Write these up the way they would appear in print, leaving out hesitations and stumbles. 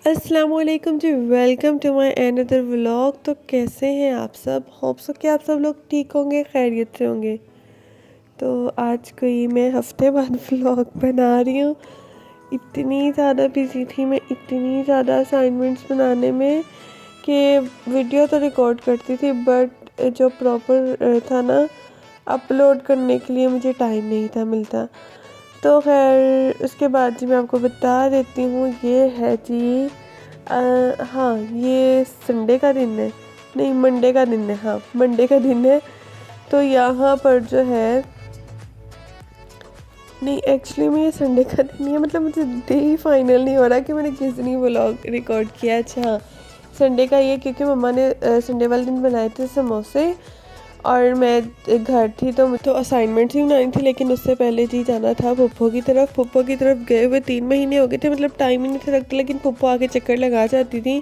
अस्सलामुअलैकुम जी, welcome to my another vlog. तो कैसे हैं आप सब? होप सो कि आप सब लोग ठीक होंगे, खैरियत से होंगे। तो आज कोई मैं हफ्ते बाद व्लॉग बना रही हूँ। इतनी ज़्यादा बिजी थी मैं, इतनी ज़्यादा असाइनमेंट्स बनाने में कि वीडियो तो रिकॉर्ड करती थी बट जो प्रॉपर था ना अपलोड करने के लिए मुझे टाइम नहीं था मिलता। तो खैर उसके बाद जी मैं आपको बता देती हूँ, ये है जी हाँ, ये संडे का दिन है, नहीं मंडे का दिन है, हाँ मंडे का दिन है। तो यहाँ पर जो है, नहीं एक्चुअली में ये संडे का दिन नहीं है, मतलब मुझे डे ही फाइनल नहीं हो रहा कि मैंने किस दिन व्लॉग रिकॉर्ड किया। अच्छा हाँ, संडे का ये, क्योंकि मम्मा ने संडे वाले दिन बनाए थे समोसे और मैं घर थी तो असाइनमेंट्स ही बनानी थी। लेकिन उससे पहले जी जाना था फूफो की तरफ गए हुए 3 महीने हो गए थे, मतलब टाइम ही नहीं था लगता। लेकिन फूफो आके चक्कर लगा जाती थी।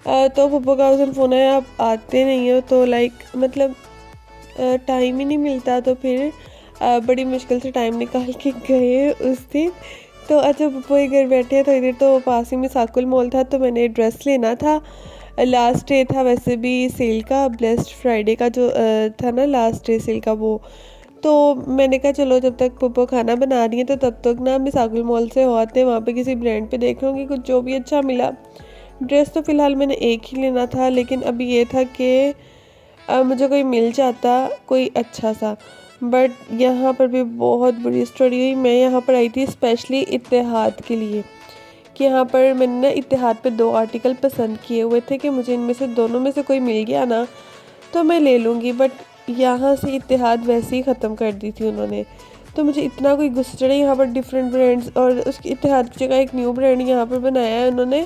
तो फूफो का उस दिन फ़ोन आया, आप आते नहीं हो, तो लाइक मतलब टाइम ही नहीं मिलता। तो फिर बड़ी मुश्किल से टाइम निकाल के गए उस दिन। तो अच्छा फूफो ही घर बैठे हैं, तो इधर तो पास ही में साकुल मॉल था, तो मैंने ड्रेस लेना था। लास्ट डे था वैसे भी सेल का, ब्लेस्ड फ्राइडे का जो था ना लास्ट डे सेल का वो। तो मैंने कहा चलो जब तक पप्पो खाना बना रही है तो तब तक ना मैं साकुल मॉल से हो आते हैं, वहाँ पे किसी ब्रांड पे देख लूँगी कुछ जो भी अच्छा मिला। ड्रेस तो फ़िलहाल मैंने एक ही लेना था, लेकिन अभी ये था कि मुझे कोई मिल जाता कोई अच्छा सा। बट यहाँ पर भी बहुत बुरी स्टोरी हुई। मैं यहाँ पर आई थी स्पेशली इत्तेहाद के लिए, कि यहाँ पर मैंने ना इत्तेहाद पे 2 आर्टिकल पसंद किए हुए थे कि मुझे इनमें से दोनों में से कोई मिल गया ना तो मैं ले लूँगी। बट यहाँ से इत्तेहाद वैसे ही ख़त्म कर दी थी उन्होंने। तो मुझे इतना कोई गुस्सा चढ़ा, यहाँ पर डिफरेंट ब्रांड्स और उसकी इत्तेहाद की जगह एक न्यू ब्रांड यहाँ पर बनाया है उन्होंने।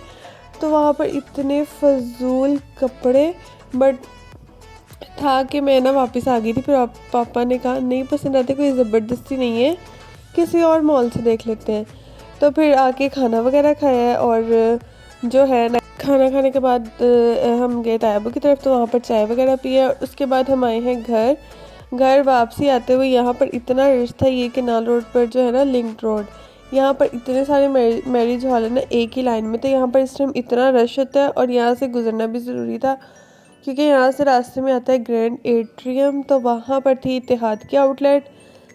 तो वहाँ पर इतने फजूल कपड़े, बट था कि मैं ना वापस आ गई थी। फिर पापा ने कहा नहीं पसंद आते, कोई ज़बरदस्ती नहीं है, किसी और मॉल से देख लेते हैं। तो फिर आके खाना वगैरह खाया है, और जो है ना खाना खाने के बाद हम गए तायबा की तरफ, तो वहाँ पर चाय वगैरह पिया। और उसके बाद हम आए हैं घर वापसी आते हुए यहाँ पर इतना रश था। ये केनाल रोड पर जो है ना लिंक रोड, यहाँ पर इतने सारे मैरिज हॉल है ना एक ही लाइन में। तो यहाँ पर इस टाइम इतना रश होता है और यहाँ से गुजरना भी ज़रूरी था, क्योंकि यहाँ से रास्ते में आता है ग्रैंड एट्रियम। तो वहाँ पर थी इत्तेहाद की आउटलेट,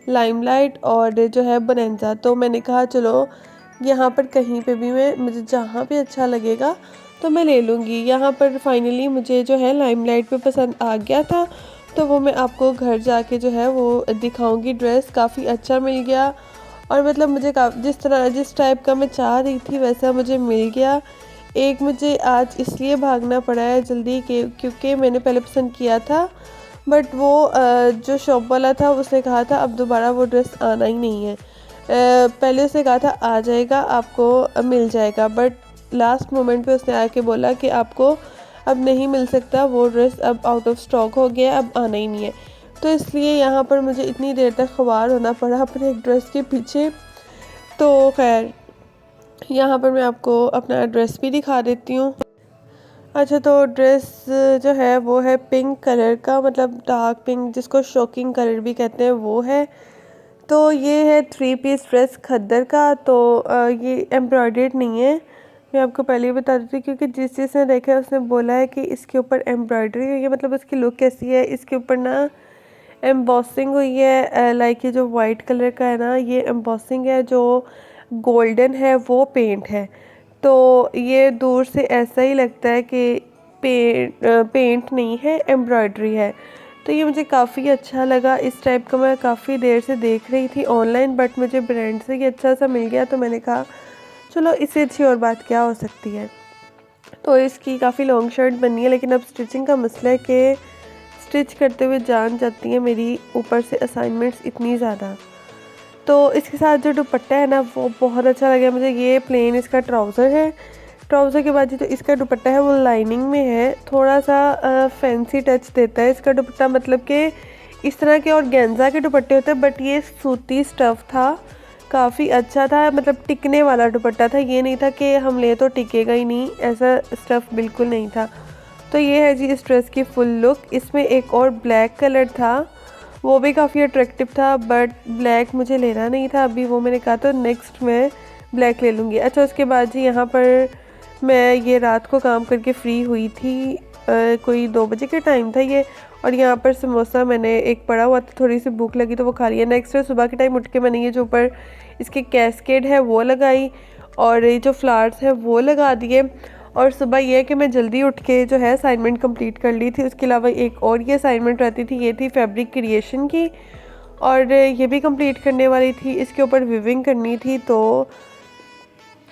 लाइमलाइट और जो है बोनेंजा। तो मैंने कहा चलो यहाँ पर कहीं पे भी मैं, मुझे जहाँ पे अच्छा लगेगा तो मैं ले लूँगी। यहाँ पर फाइनली मुझे जो है लाइमलाइट पे पसंद आ गया था, तो वो मैं आपको घर जाके जो है वो दिखाऊंगी। ड्रेस काफ़ी अच्छा मिल गया, और मतलब मुझे जिस टाइप का मैं चाह रही थी वैसा मुझे मिल गया। एक मुझे आज इसलिए भागना पड़ा है जल्दी के, क्योंकि मैंने पहले पसंद किया था बट वो जो शॉप वाला था उसने कहा था अब दोबारा वो ड्रेस आना ही नहीं है। पहले उसने कहा था आ जाएगा, आपको मिल जाएगा, बट लास्ट मोमेंट पे उसने आके बोला कि आपको अब नहीं मिल सकता, वो ड्रेस अब आउट ऑफ स्टॉक हो गया, अब आना ही नहीं है। तो इसलिए यहाँ पर मुझे इतनी देर तक ख्वार होना पड़ा अपने एक ड्रेस के पीछे। तो खैर यहाँ पर मैं आपको अपना ड्रेस भी दिखा देती हूँ। अच्छा, तो ड्रेस जो है वो है पिंक कलर का, मतलब डार्क पिंक जिसको शॉकिंग कलर भी कहते हैं वो है। तो ये है 3 पीस ड्रेस खद्दर का। तो ये एम्ब्रॉयडर्ड नहीं है, मैं आपको पहले ही बता देती हूँ, क्योंकि जिसने देखा है उसने बोला है कि इसके ऊपर एम्ब्रॉयडरी हुई है, मतलब उसकी लुक कैसी है। इसके ऊपर ना एम्बॉसिंग हुई है, लाइक ये जो वाइट कलर का है ना ये एम्बॉसिंग है, जो गोल्डन है वो पेंट है। तो ये दूर से ऐसा ही लगता है कि पेंट नहीं है, एम्ब्रॉयडरी है। तो ये मुझे काफ़ी अच्छा लगा। इस टाइप का मैं काफ़ी देर से देख रही थी ऑनलाइन, बट मुझे ब्रांड से ही अच्छा सा मिल गया, तो मैंने कहा चलो इससे अच्छी और बात क्या हो सकती है। तो इसकी काफ़ी लॉन्ग शर्ट बनी है, लेकिन अब स्टिचिंग का मसला है कि स्टिच करते हुए जान जाती है मेरी, ऊपर से असाइनमेंट्स इतनी ज़्यादा। तो इसके साथ जो दुपट्टा है ना वो बहुत अच्छा लगा मुझे। ये प्लेन इसका ट्राउज़र है, ट्राउज़र के बाद जो इसका दुपट्टा है वो लाइनिंग में है, थोड़ा सा फैंसी टच देता है इसका दुपट्टा। मतलब कि इस तरह के और गेंजा के दुपट्टे होते हैं, बट ये सूती स्टफ़ था, काफ़ी अच्छा था, मतलब टिकने वाला दुपट्टा था। ये नहीं था कि हम ले तो टिकेगा ही नहीं, ऐसा स्टफ़ बिल्कुल नहीं था। तो ये है जी इस ड्रेस की फुल लुक। इसमें एक और ब्लैक कलर था, वो भी काफ़ी अट्रैक्टिव था, बट ब्लैक मुझे लेना नहीं था अभी, वो मैंने कहा तो नेक्स्ट मैं ब्लैक ले लूँगी। अच्छा, उसके बाद जी यहाँ पर मैं ये रात को काम करके फ्री हुई थी, कोई 2 बजे के टाइम था ये। और यहाँ पर समोसा मैंने एक पड़ा हुआ था, थोड़ी सी भूख लगी तो वो खा लिया। नेक्स्ट सुबह के टाइम उठ के मैंने ये जो ऊपर इसके कैस्केड है वो लगाई और ये जो फ्लावर्स है वो लगा दिए। और सुबह ये है कि मैं जल्दी उठ के जो है असाइनमेंट कंप्लीट कर ली थी। उसके अलावा एक और ये असाइनमेंट रहती थी, ये थी फैब्रिक क्रिएशन की, और ये भी कंप्लीट करने वाली थी। इसके ऊपर विविंग करनी थी तो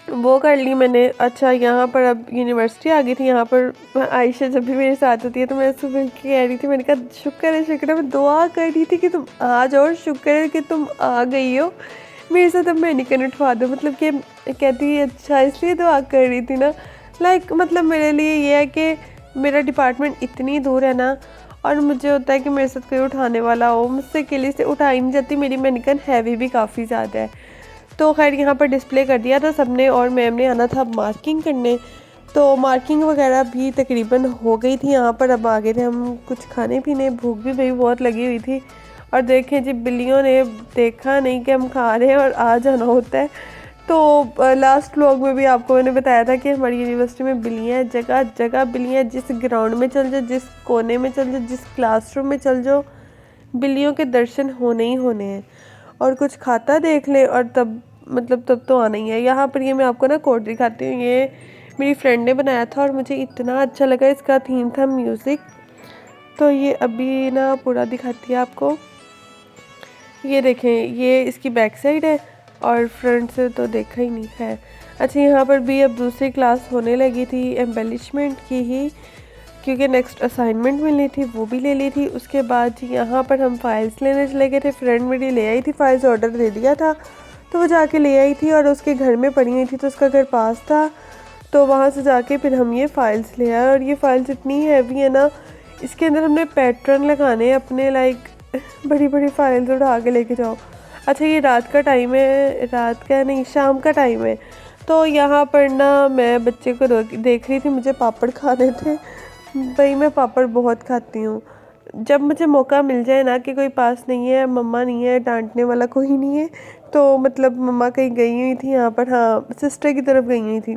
वो कर ली मैंने। अच्छा, यहाँ पर अब यूनिवर्सिटी आ गई थी। यहाँ पर आयशा जब भी मेरे साथ होती है तो मैं उसको मिल के कह रही थी, मैंने कहा शुक्र है, मैं दुआ कर रही थी कि तुम आ जाओ और शुक्र है कि तुम आ गई हो मेरे साथ, अब मैं नहीं उठवा दो। मतलब कि कहती है अच्छा इसलिए दुआ कर रही थी ना। लाइक मतलब मेरे लिए ये है कि मेरा डिपार्टमेंट इतनी दूर है ना, और मुझे होता है कि मेरे साथ कोई उठाने वाला हो। मुझसे अकेले से उठाई नहीं जाती, मेरी मैनिकन हैवी भी काफ़ी ज़्यादा है। तो खैर यहाँ पर डिस्प्ले कर दिया था सबने और मैम ने आना था मार्किंग करने, तो मार्किंग वगैरह भी तकरीबन हो गई थी। यहाँ पर अब आ गए थे हम कुछ खाने पीने, भूख भी भाई बहुत लगी हुई थी। और देखें जी, बिल्लियों ने देखा नहीं कि हम खा रहे हैं और आ जाना होता है। तो लास्ट व्लॉग में भी आपको मैंने बताया था कि हमारी यूनिवर्सिटी में बिल्लियाँ हैं, जगह जगह बिल्लियाँ। जिस ग्राउंड में चल जाओ, जिस कोने में चल जाओ, जिस क्लासरूम में चल जाओ, बिल्लियों के दर्शन होने ही होने हैं। और कुछ खाता देख लें और तब तब तो आना ही है। यहाँ पर ये मैं आपको ना कोड दिखाती हूँ, ये मेरी फ्रेंड ने बनाया था और मुझे इतना अच्छा लगा। इसका थीम था म्यूज़िक। तो ये अभी ना पूरा दिखाती है आपको। ये देखें, ये इसकी बैक साइड है और फ्रंट से तो देखा ही नहीं है। अच्छा, यहाँ पर भी अब दूसरी क्लास होने लगी थी एम्बेलिशमेंट की ही, क्योंकि नेक्स्ट असाइनमेंट मिलनी थी, वो भी ले ली थी। उसके बाद यहाँ पर हम फाइल्स लेने चले गए थे। फ्रेंड मेरी ले आई थी फाइल्स, ऑर्डर दे दिया था तो वो जाके ले आई थी और उसके घर में पड़ी हुई थी, तो उसका घर पास था, तो वहाँ से जाके फिर हम ये फ़ाइल्स ले आए। और ये फ़ाइल्स इतनी हैवी है ना, इसके अंदर हमने पैटर्न लगाने अपने, लाइक बड़ी बड़ी फाइल्स उठा के लेके जाओ। अच्छा, ये रात का टाइम है, रात का नहीं शाम का टाइम है। तो यहाँ पर ना मैं बच्चे को देख रही थी, मुझे पापड़ खाने थे। भाई मैं पापड़ बहुत खाती हूँ। जब मुझे मौका मिल जाए ना कि कोई पास नहीं है, मम्मा नहीं है, डांटने वाला कोई नहीं है, तो मतलब मम्मा कहीं गई हुई थी यहाँ पर, हाँ सिस्टर की तरफ गई हुई थी,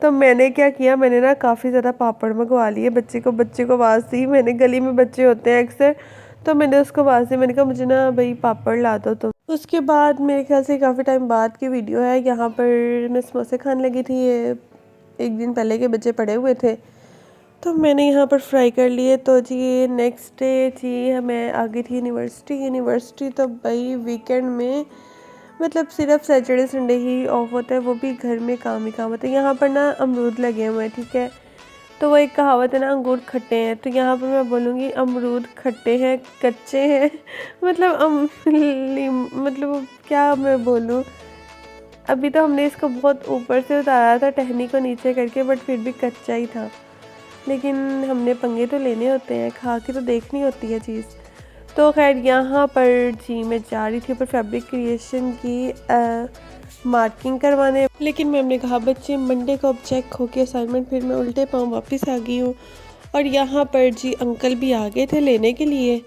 तो मैंने क्या किया, मैंने ना काफ़ी ज़्यादा पापड़ मंगवा लिए। बच्चे को आवाज़ दी मैंने, गली में बच्चे होते हैं अक्सर, तो मैंने उसको आवाज़ दी, मैंने कहा मुझे ना भाई पापड़ ला दो तुम। उसके बाद मेरे ख्याल से काफ़ी टाइम बाद की वीडियो है। यहाँ पर मैं समोसे खाने लगी थी, ये एक दिन पहले के बच्चे पड़े हुए थे तो मैंने यहाँ पर फ्राई कर लिए। तो जी नेक्स्ट डे जी मैं आ गई थी यूनिवर्सिटी। तो भाई वीकेंड में मतलब सिर्फ सैटरडे संडे ही ऑफ होता है, वो भी घर में काम ही काम होता है। यहाँ पर ना अमरूद लगे हुए हैं, ठीक है, तो वो एक कहावत है ना, अंगूर खट्टे हैं, तो यहाँ पर मैं बोलूँगी अमरूद खट्टे हैं, कच्चे हैं। मतलब क्या मैं बोलूँ, अभी तो हमने इसको बहुत ऊपर से उतारा था टहनी को नीचे करके, बट फिर भी कच्चा ही था। लेकिन हमने पंगे तो लेने होते हैं, खा के तो देखनी होती है चीज़। तो खैर यहाँ पर जी मैं जा रही थी ऊपर फैब्रिक क्रिएशन की मार्किंग करवाने, लेकिन मैम ने कहा बच्चे मंडे को अब चेक हो के असाइनमेंट, फिर मैं उल्टे पाँव वापस आ गई हूँ। और यहाँ पर जी अंकल भी आ गए थे लेने के लिए,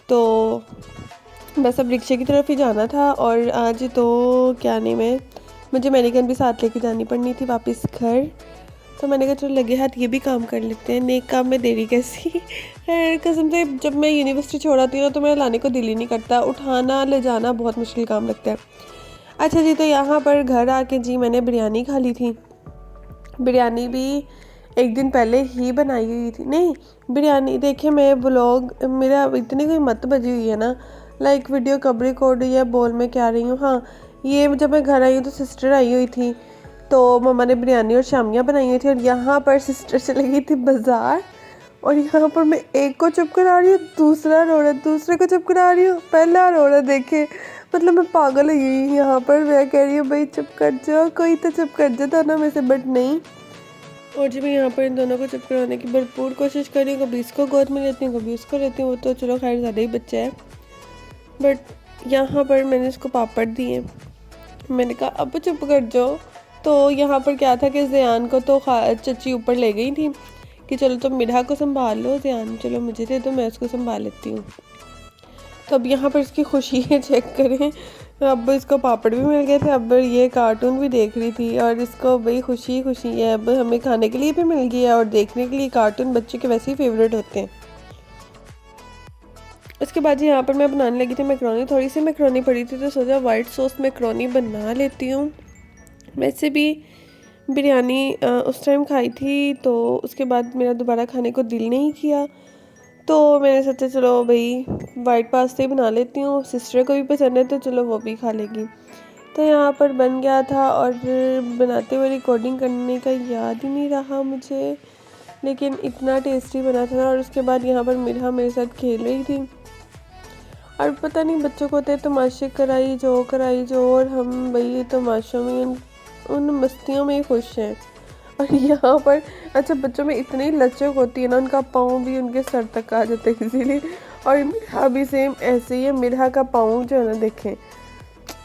तो बस अब रिक्शे की तरफ ही जाना था। और आज तो क्या नहीं, मुझे मैनिकन भी साथ लेके जानी पड़नी थी वापस घर, तो मैंने कहा चलो लगे हाथ ये भी काम कर लेते हैं, नेक काम में देरी कैसी। खैर कसम से जब मैं यूनिवर्सिटी छोड़ आती हूँ ना तो मेरा लाने को दिल ही नहीं करता, उठाना ले जाना बहुत मुश्किल काम लगता है। अच्छा जी, तो यहाँ पर घर आके जी मैंने बिरयानी खा ली थी। बिरयानी भी एक दिन पहले ही बनाई हुई थी, नहीं बिरयानी देखिए मैं ब्लॉग मेरा इतनी कोई मत बजी हुई है ना, लाइक वीडियो कब रिकॉर्ड हुई है बोल मैं क्या रही हूँ। हाँ, ये जब मैं घर आई हूँ तो सिस्टर आई हुई थी, तो मम्मा ने बिरयानी और शामियाँ बनाई हुई थी। और यहाँ पर सिस्टर चली गई थी बाज़ार, और यहाँ पर मैं एक को चुप करा रही हूँ, दूसरा रो रहा, दूसरे को चुप करा रही हूँ, पहला रो रहा। देखे मतलब मैं पागल हुई हुई यहाँ पर, मैं कह रही हूँ भाई चुप कर जाओ, कोई तो चुप कर जाता ना में से, बट नहीं। और जब मैं यहाँ पर इन दोनों को चुप कराने की भरपूर कोशिश कर रही हूँ, कभी इसको गोद में लेती हूँ कभी उसको लेती हूँ, वो तो चलो खैर ज़्यादा ही बच्चा है। बट यहाँ पर मैंने इसको पापड़ दिए, मैंने कहा अब चुप कर जाओ। तो यहाँ पर क्या था कि ज़ियान को तो चची ऊपर ले गई थी कि चलो तुम मिठा को संभाल लो, ज़ियान चलो मुझे दे दो मैं उसको संभाल लेती हूँ। तो अब यहाँ पर इसकी खुशी है, चेक करें अब इसको पापड़ भी मिल गए थे, अब ये कार्टून भी देख रही थी और इसको भाई खुशी खुशी है, अब हमें खाने के लिए भी मिल गया और देखने के लिए। कार्टून बच्चों के वैसे ही फेवरेट होते हैं। उसके बाद यहाँ पर मैं बनाने लगी थी मैक्रोनी। थोड़ी सी मैक्रोनी पड़ी थी तो सोचा वाइट सॉस मैक्रोनी बना लेती हूँ। वैसे भी बिरयानी उस टाइम खाई थी तो उसके बाद मेरा दोबारा खाने को दिल नहीं किया, तो मैंने सोचा चलो भाई वाइट पास्ता ही बना लेती हूँ। सिस्टर को भी पसंद है तो चलो वो भी खा लेगी। तो यहाँ पर बन गया था और बनाते हुए रिकॉर्डिंग करने का याद ही नहीं रहा मुझे, लेकिन इतना टेस्टी बना था ना। और उसके बाद यहाँ पर मिरहा मेरे साथ खेल रही थी और पता नहीं बच्चों को होते तमाशे कराई जो, और हम भाई तमाशों में उन मस्तियों में ही खुश हैं। और यहाँ पर अच्छा बच्चों में इतनी लचक होती है ना, उनका पाँव भी उनके सर तक आ जाता है इसीलिए। और मिरहा भी सेम ऐसे ही है। मिरहा का पाँव जो है ना, देखें,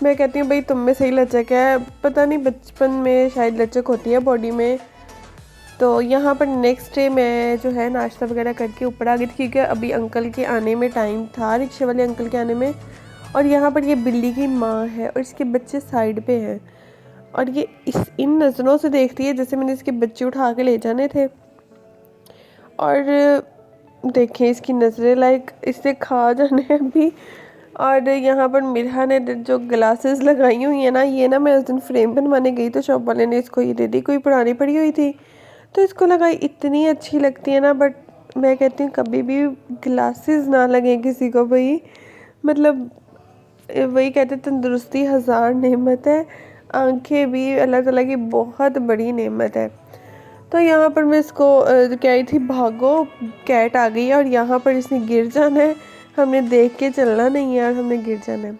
मैं कहती हूँ भाई तुम में सही लचक है, पता नहीं बचपन में शायद लचक होती है बॉडी में। तो यहाँ पर नेक्स्ट डे मैं जो है नाश्ता वगैरह करके ऊपर आ गई थी, क्योंकि अभी अंकल के आने में टाइम था, रिक्शे वाले अंकल के आने में। और यहाँ पर ये बिल्ली की माँ है और इसके बच्चे साइड पे हैं और ये इन नज़रों से देखती है जैसे मैंने इसके बच्चे उठा के ले जाने थे। और देखें इसकी नज़रें, लाइक इसे खा जाने हैं अभी। और यहाँ पर मिरहा ने जो ग्लासेस लगाई हुई है ना, ये ना मैं उस दिन फ्रेम बनवाने गई तो शॉप वाले ने इसको ये दे दी, कोई पुरानी पड़ी हुई थी तो इसको लगाई। इतनी अच्छी लगती है ना, बट मैं कहती हूँ कभी भी ग्लासेस ना लगे किसी को भाई। मतलब वही कहते तंदुरुस्ती हज़ार नेमत है, आंखें भी अल्लाह ताला की बहुत बड़ी नेमत है। तो यहाँ पर मैं इसको कह रही थी भागो, कैट आ गई है और यहाँ पर इसने गिर जाना है, हमने देख के चलना नहीं है और हमने गिर जाना है।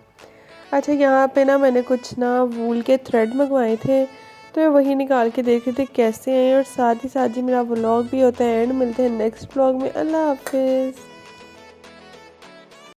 अच्छा यहाँ पे ना मैंने कुछ ना वूल के थ्रेड मंगवाए थे, तो मैं वही निकाल के देख रही थी कैसे हैं। और साथ ही मेरा व्लॉग भी होता है एंड। मिलते हैं नेक्स्ट व्लॉग में। अल्लाह हाफिज़।